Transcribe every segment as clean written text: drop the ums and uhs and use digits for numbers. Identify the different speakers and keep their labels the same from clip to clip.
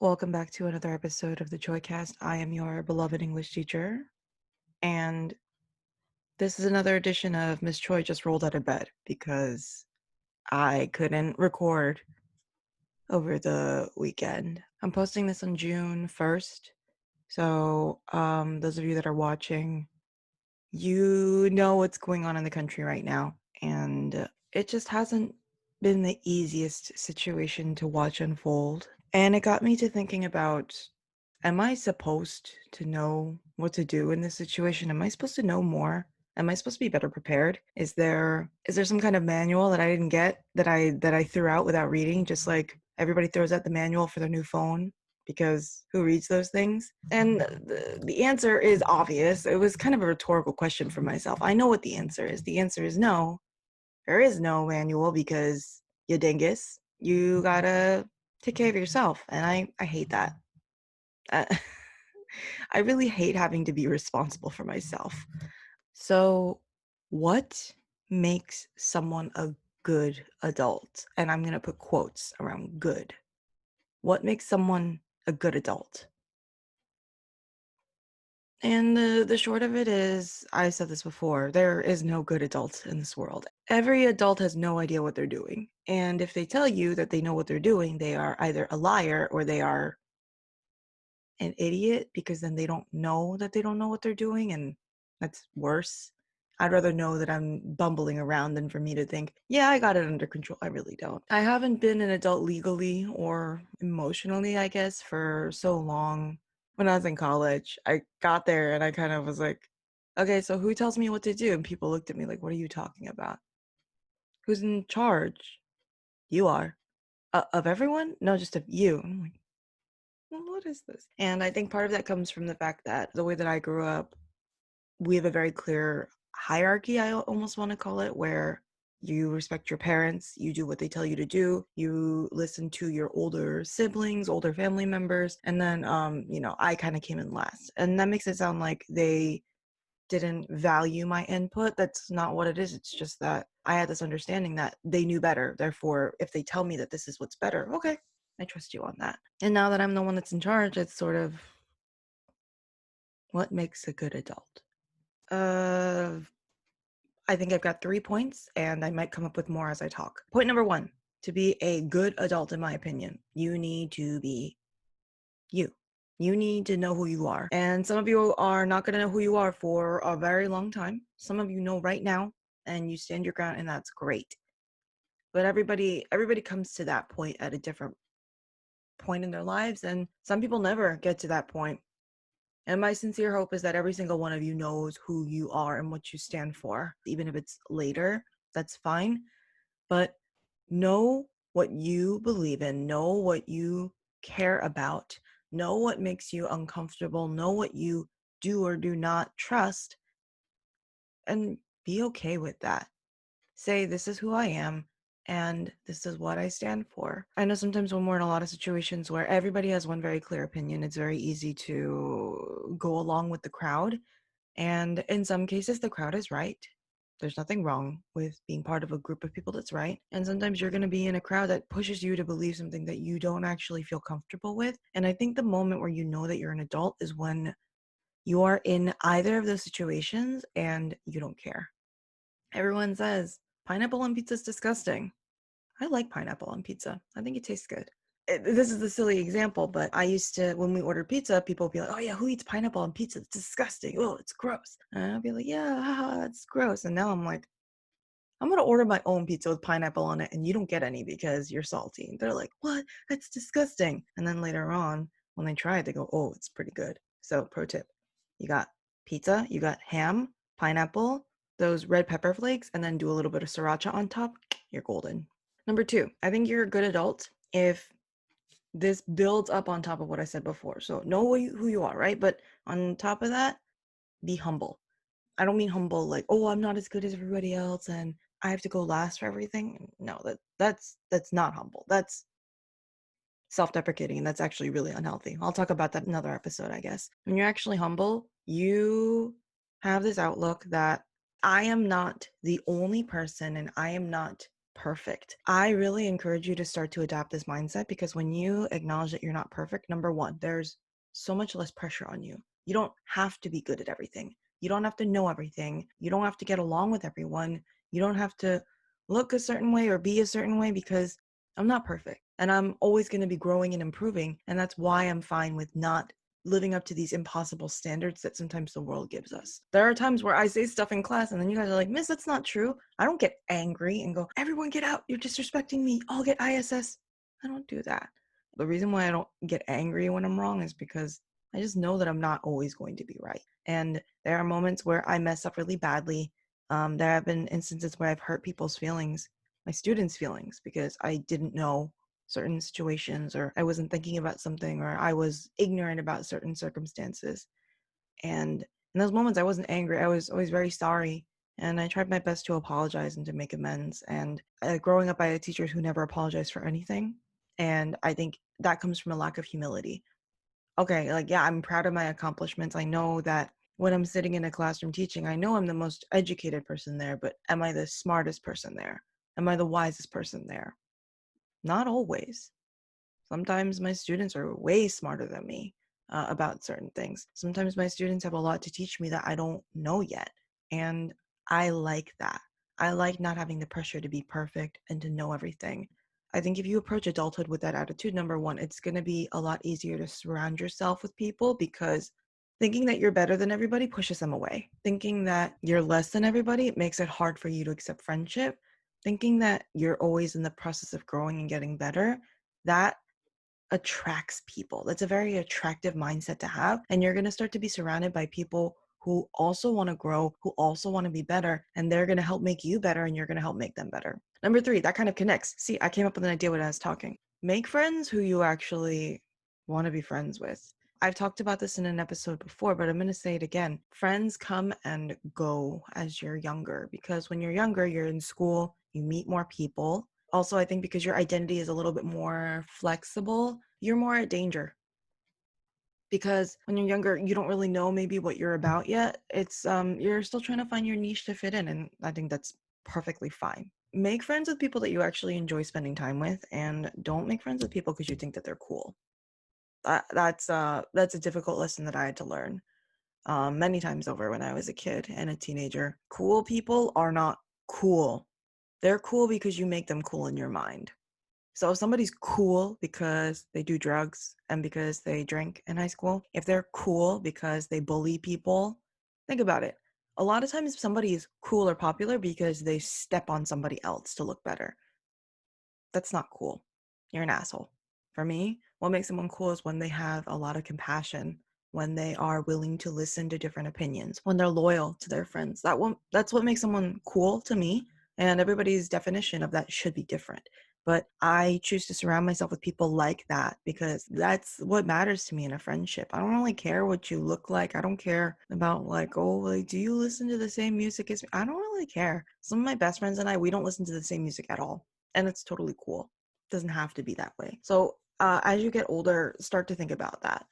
Speaker 1: Welcome back to another episode of the Choecast. I am your beloved English teacher, and this is another edition of Miss Choi just rolled out of bed because I couldn't record over the weekend. I'm posting this on June 1st, so those of you that are watching, you know what's going on in the country right now, and it just hasn't been the easiest situation to watch unfold. And it got me to thinking about, am I supposed to know what to do in this situation? Am I supposed to know more? Am I supposed to be better prepared? Is there some kind of manual that I didn't get that I threw out without reading, just like everybody throws out the manual for their new phone? Because who reads those things? And the answer is obvious. It was kind of a rhetorical question for myself. I know what the answer is. The answer is no. There is no manual because you dingus. You gotta take care of yourself. And I hate that. Uh, I really hate having to be responsible for myself. So, what makes someone a good adult? And I'm going to put quotes around good. What makes someone a good adult? And the short of it is, I said this before, there is no good adult in this world. Every adult has no idea what they're doing. And if they tell you that they know what they're doing, they are either a liar or they are an idiot, because then they don't know that they don't know what they're doing, and that's worse. I'd rather know that I'm bumbling around than for me to think, yeah, I got it under control. I really don't. I haven't been an adult legally or emotionally, I guess, for so long. When I was in college, I got there and I kind of was like, okay, so who tells me what to do? And people looked at me like, what are you talking about? Who's in charge? You are. Of everyone? No, just of you. And I'm like, well, what is this? And I think part of that comes from the fact that the way that I grew up, we have a very clear hierarchy, I almost want to call it, where you respect your parents, you do what they tell you to do, you listen to your older siblings, older family members, and then I kind of came in last. And that makes it sound like they didn't value my input. That's not what it is. It's just that I had this understanding that they knew better. Therefore, if they tell me that this is what's better, okay, I trust you on that. And now that I'm the one that's in charge, it's sort of, what makes a good adult? I think I've got 3 points, and I might come up with more as I talk. Point number 1, to be a good adult, in my opinion, you need to be you. You need to know who you are. And some of you are not going to know who you are for a very long time. Some of you know right now, and you stand your ground, and that's great. But everybody comes to that point at a different point in their lives, and some people never get to that point. And my sincere hope is that every single one of you knows who you are and what you stand for. Even if it's later, that's fine. But know what you believe in, know what you care about, know what makes you uncomfortable, know what you do or do not trust, and be okay with that. Say, this is who I am, and this is what I stand for. I know sometimes when we're in a lot of situations where everybody has one very clear opinion, it's very easy to go along with the crowd. And in some cases, the crowd is right. There's nothing wrong with being part of a group of people that's right. And sometimes you're going to be in a crowd that pushes you to believe something that you don't actually feel comfortable with. And I think the moment where you know that you're an adult is when you are in either of those situations and you don't care. Everyone says pineapple on pizza is disgusting. I like pineapple on pizza. I think it tastes good. This is a silly example, but I used to, when we ordered pizza, people would be like, oh yeah, who eats pineapple on pizza? It's disgusting. Oh, it's gross. And I'd be like, yeah, haha, it's gross. And now I'm like, I'm going to order my own pizza with pineapple on it, and you don't get any because you're salty. And they're like, what? That's disgusting. And then later on, when they try it, they go, oh, it's pretty good. So, pro tip, you got pizza, you got ham, pineapple, those red pepper flakes, and then do a little bit of sriracha on top. You're golden. Number 2, I think you're a good adult if this builds up on top of what I said before. So know who you are, right? But on top of that, be humble. I don't mean humble like, oh, I'm not as good as everybody else and I have to go last for everything. No, that's not humble. That's self-deprecating, and that's actually really unhealthy. I'll talk about that in another episode, I guess. When you're actually humble, you have this outlook that I am not the only person, and I am not perfect. I really encourage you to start to adopt this mindset because when you acknowledge that you're not perfect, number one, there's so much less pressure on you. You don't have to be good at everything. You don't have to know everything. You don't have to get along with everyone. You don't have to look a certain way or be a certain way because I'm not perfect and I'm always going to be growing and improving. And that's why I'm fine with not living up to these impossible standards that sometimes the world gives us. There are times where I say stuff in class and then you guys are like, Miss, that's not true. I don't get angry and go, everyone get out. You're disrespecting me. I'll get ISS. I don't do that. The reason why I don't get angry when I'm wrong is because I just know that I'm not always going to be right. And there are moments where I mess up really badly. There have been instances where I've hurt people's feelings, my students' feelings, because I didn't know certain situations or I wasn't thinking about something or I was ignorant about certain circumstances. And in those moments, I wasn't angry. I was always very sorry. And I tried my best to apologize and to make amends. And growing up, I had teachers who never apologized for anything. And I think that comes from a lack of humility. Okay, like, yeah, I'm proud of my accomplishments. I know that when I'm sitting in a classroom teaching, I know I'm the most educated person there, but am I the smartest person there? Am I the wisest person there? Not always. Sometimes my students are way smarter than me about certain things. Sometimes my students have a lot to teach me that I don't know yet. And I like that. I like not having the pressure to be perfect and to know everything. I think if you approach adulthood with that attitude, number one, it's going to be a lot easier to surround yourself with people because thinking that you're better than everybody pushes them away. Thinking that you're less than everybody, it makes it hard for you to accept friendship. Thinking that you're always in the process of growing and getting better, that attracts people. That's a very attractive mindset to have. And you're going to start to be surrounded by people who also want to grow, who also want to be better, and they're going to help make you better and you're going to help make them better. Number three, that kind of connects. See, I came up with an idea when I was talking. Make friends who you actually want to be friends with. I've talked about this in an episode before, but I'm going to say it again. Friends come and go as you're younger because when you're younger, you're in school, you meet more people. Also, I think because your identity is a little bit more flexible, you're more at danger. Because when you're younger, you don't really know maybe what you're about yet. It's you're still trying to find your niche to fit in, and I think that's perfectly fine. Make friends with people that you actually enjoy spending time with, and don't make friends with people because you think that they're cool. That's a difficult lesson that I had to learn many times over when I was a kid and a teenager. Cool people are not cool. They're cool because you make them cool in your mind. So if somebody's cool because they do drugs and because they drink in high school, if they're cool because they bully people, think about it. A lot of times somebody is cool or popular because they step on somebody else to look better. That's not cool. You're an asshole. For me, what makes someone cool is when they have a lot of compassion, when they are willing to listen to different opinions, when they're loyal to their friends. That's what makes someone cool to me, and everybody's definition of that should be different. But I choose to surround myself with people like that because that's what matters to me in a friendship. I don't really care what you look like. I don't care about like, oh, like, do you listen to the same music as me? I don't really care. Some of my best friends and I, we don't listen to the same music at all. And it's totally cool. It doesn't have to be that way. So as you get older, start to think about that.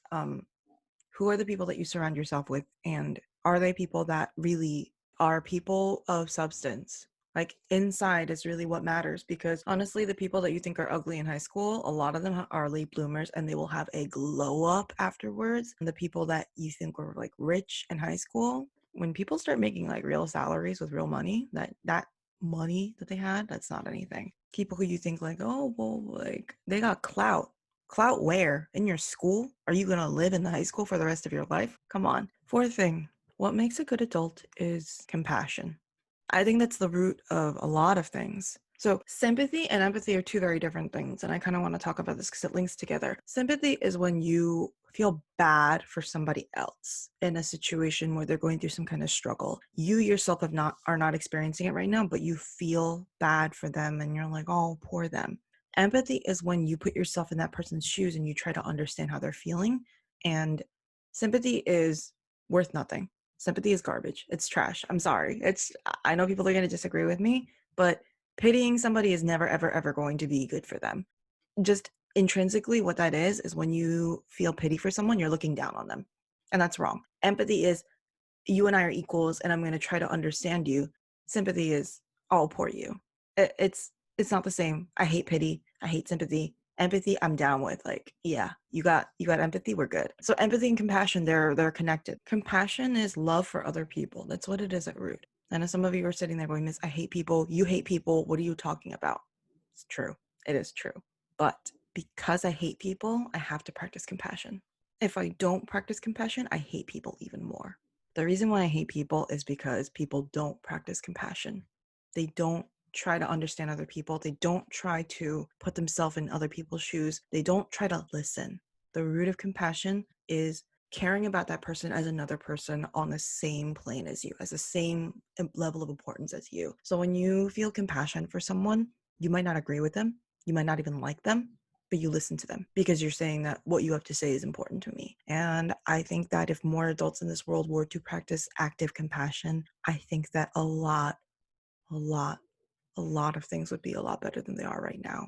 Speaker 1: Who are the people that you surround yourself with? And are they people that really are people of substance? Like inside is really what matters because honestly, the people that you think are ugly in high school, a lot of them are late bloomers and they will have a glow up afterwards. And the people that you think were like rich in high school, when people start making like real salaries with real money, that money that they had, that's not anything. People who you think like, oh, well, like they got clout. Clout where? In your school? Are you going to live in the high school for the rest of your life? Come on. Fourth thing, what makes a good adult is compassion. I think that's the root of a lot of things. So, sympathy and empathy are two very different things. And I kind of want to talk about this because it links together. Sympathy is when you feel bad for somebody else in a situation where they're going through some kind of struggle. You yourself are not experiencing it right now, but you feel bad for them and you're like, oh, poor them. Empathy is when you put yourself in that person's shoes and you try to understand how they're feeling. And sympathy is worth nothing. Sympathy is garbage. It's trash. I'm sorry. I know people are going to disagree with me, but pitying somebody is never, ever, ever going to be good for them. Just intrinsically, what that is when you feel pity for someone, you're looking down on them. And that's wrong. Empathy is you and I are equals and I'm going to try to understand you. Sympathy is, oh, poor you. It's It's not the same. I hate pity. I hate sympathy. Empathy, I'm down with. Like, yeah, you got empathy, we're good. So empathy and compassion, they're connected. Compassion is love for other people. That's what it is at root. And as some of you are sitting there going, Miss, I hate people. You hate people. What are you talking about? It's true. It is true. But because I hate people, I have to practice compassion. If I don't practice compassion, I hate people even more. The reason why I hate people is because people don't practice compassion. They don't try to understand other people. They don't try to put themselves in other people's shoes. They don't try to listen. The root of compassion is caring about that person as another person on the same plane as you, as the same level of importance as you. So when you feel compassion for someone, you might not agree with them, you might not even like them, but you listen to them because you're saying that what you have to say is important to me. And I think that if more adults in this world were to practice active compassion, I think that a lot of things would be a lot better than they are right now.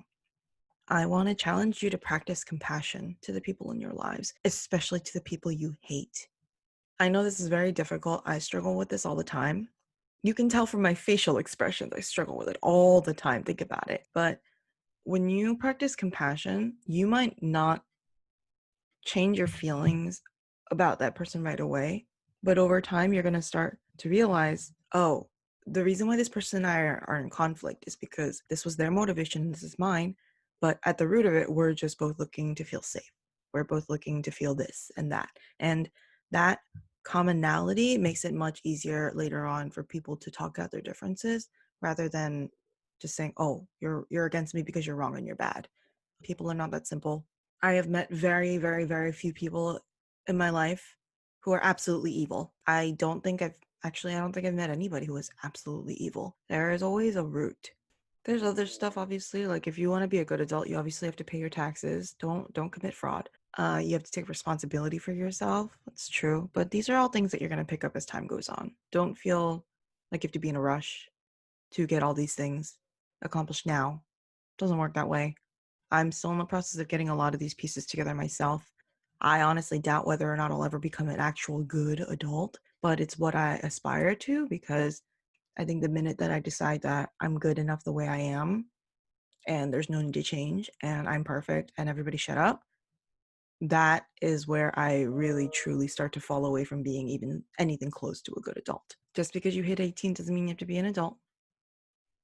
Speaker 1: I want to challenge you to practice compassion to the people in your lives, especially to the people you hate. I know this is very difficult. I struggle with this all the time. You can tell from my facial expressions, I struggle with it all the time. Think about it. But when you practice compassion, you might not change your feelings about that person right away, but over time, you're going to start to realize, oh, the reason why this person and I are in conflict is because this was their motivation, this is mine. But at the root of it, we're just both looking to feel safe. We're both looking to feel this and that. And that commonality makes it much easier later on for people to talk out their differences rather than just saying, oh, you're against me because you're wrong and you're bad. People are not that simple. I have met very, very, very few people in my life who are absolutely evil. I don't think I've met anybody who is absolutely evil. There is always a root. There's other stuff, obviously, like if you want to be a good adult, you obviously have to pay your taxes. Don't commit fraud. You have to take responsibility for yourself. That's true. But these are all things that you're going to pick up as time goes on. Don't feel like you have to be in a rush to get all these things accomplished now. It doesn't work that way. I'm still in the process of getting a lot of these pieces together myself. I honestly doubt whether or not I'll ever become an actual good adult, but it's what I aspire to because I think the minute that I decide that I'm good enough the way I am and there's no need to change and I'm perfect and everybody shut up, that is where I really truly start to fall away from being even anything close to a good adult. Just because you hit 18 doesn't mean you have to be an adult.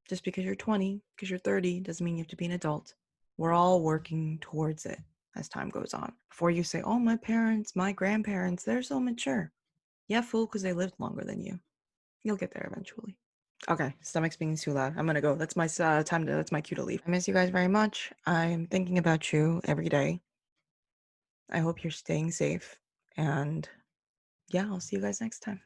Speaker 1: Just because you're 20, because you're 30, doesn't mean you have to be an adult. We're all working towards it as time goes on. Before you say, oh, my parents, my grandparents, they're so mature. Yeah, fool, because they lived longer than you. You'll get there eventually. Okay, stomach's being too loud. I'm gonna go. That's my that's my cue to leave. I miss you guys very much. I'm thinking about you every day. I hope you're staying safe. And yeah, I'll see you guys next time.